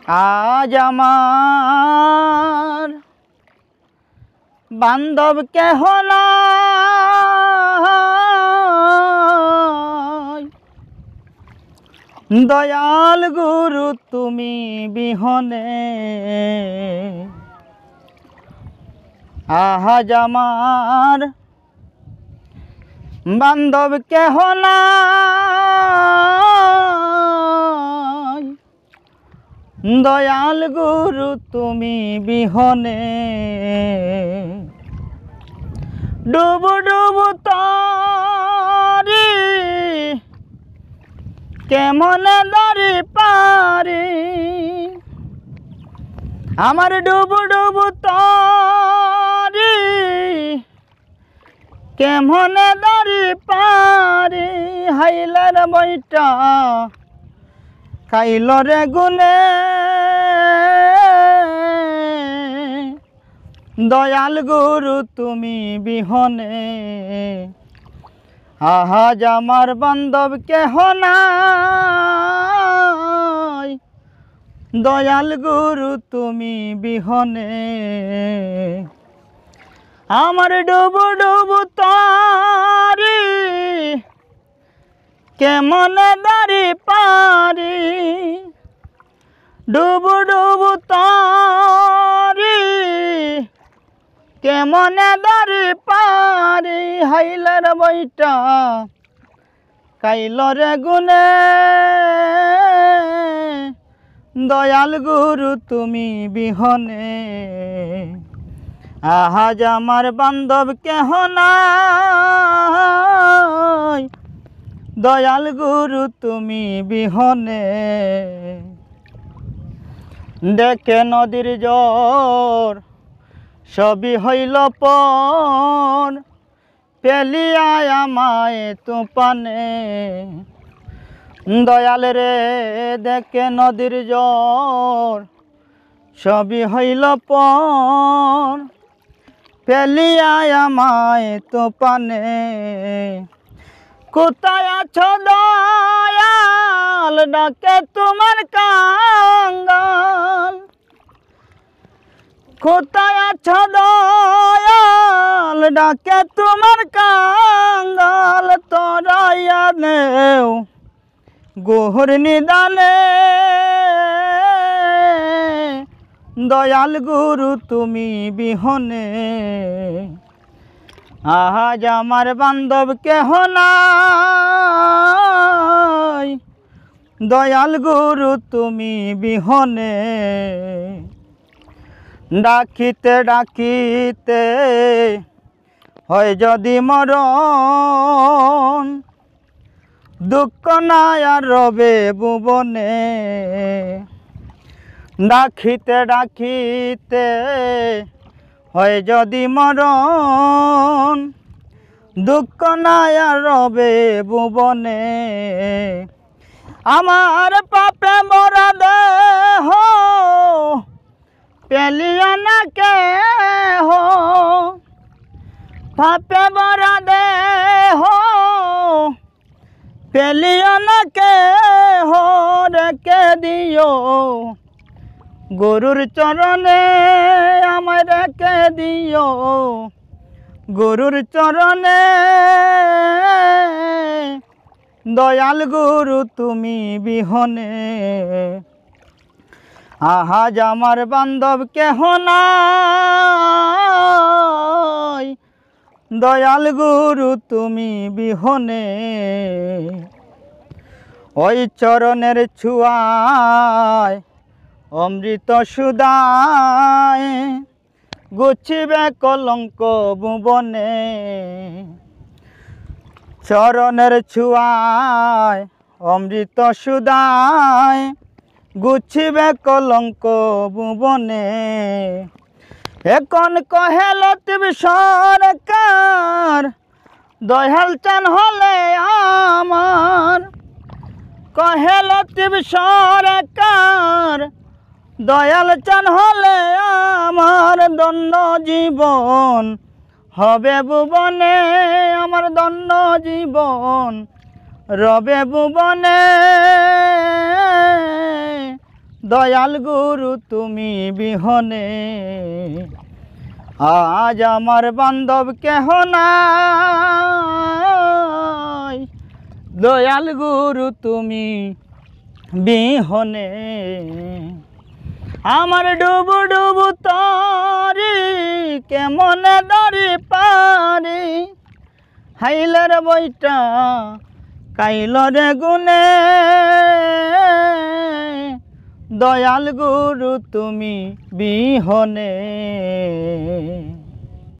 আজ আমার বান্ধব কেহ নাই, দয়াল গুরু তুমি বিহনে। আজ আমার বান্ধব কেহ নাই, দয়াল গুরু তুমি বিহনে। ডুবু ডুবু তারি কেমনে দাঁড়ি পারি, আমার ডুবু ডুবু তারি কেমনে দাঁড়ি পারি। হাইলার বইটা খাইলরে গুনে, দয়াল গুরু তুমি বিহনে। আজ আমার বান্ধব কেহ নাই, দয়াল গুরু তুমি বিহনে। আমার ডুবু ডুবু তারি কেমনে দাঁড়ি পারি, ডুবু ডুবু তারি কেমনে দাঁড়ি পারি। হাইলার বইটা কাইলরে গুনে, দয়াল গুরু তুমি বিহনে। আজ আমার বান্ধব কেহ নাই, দয়াল গুরু তুমি বিহনে। দেখে নদীর জ্বর সবই হইল পর, পেলিয়ায় আমায় তুফানে। দয়াল রে দেখে নদীর জ্বর সবই হইল পর, পেলিয়ায় আমায় তুফানে। কোথায় আছো দয়াল ডাকে তোমার কাঙ্গাল, কোথায় আছো দয়াল ডাকে তোমার কাঙ্গাল। তোরাইয়া নেও গোহর নিদানে, দয়াল গুরু তুমি বিহনে। আজ আমার বান্ধব কেহ নাই, দয়াল গুরু তুমি বিহনে। ডাকিতে ডাকিতে হয় যদি মরণ, দুঃখ নাই আর রবে ভুবনে। ডাকিতে ডাকিতে হয় যদি মরণ, দুঃখ নাই আর রবে ভুবনে। আমার পাপে মরা দেহ পেলিও না কেহ, পাপে মরা দেহ পেলিও না কেহ। রেখে দিও গুরুর চরণে, আমায় রেখে দিও গুরুর চরণে। দয়াল গুরু তুমি বিহনে। আজ আমার বান্ধব কেহ নাই, দয়াল গুরু তুমি বিহনে। ওই চরণের ছুয়ায় অমৃত সুদায়, গুছিবে কলঙ্ক ভুবনে। চরণের ছুয়ায় অমৃত সুদায়, গুছিবে কলঙ্ক ভুবনে। এখন কহে লতিফ সরকার দয়াল চান হলে আমার, কহে লতিফ সরকার দয়াল চান হলে আমার। দণ্ড জীবন হবে ভুবনে, আমার দণ্ড জীবন রবে ভুবনে। দয়াল গুরু তুমি বিহনে আজ আমার বান্ধব কেহ নাই, দয়াল গুরু তুমি বিহনে আমার ডুবু ডুবু তরি কেমনে দরি পারি, হাইলের বইটা কাইলরে গুনে দয়াল গুরু তুমি বিহনে।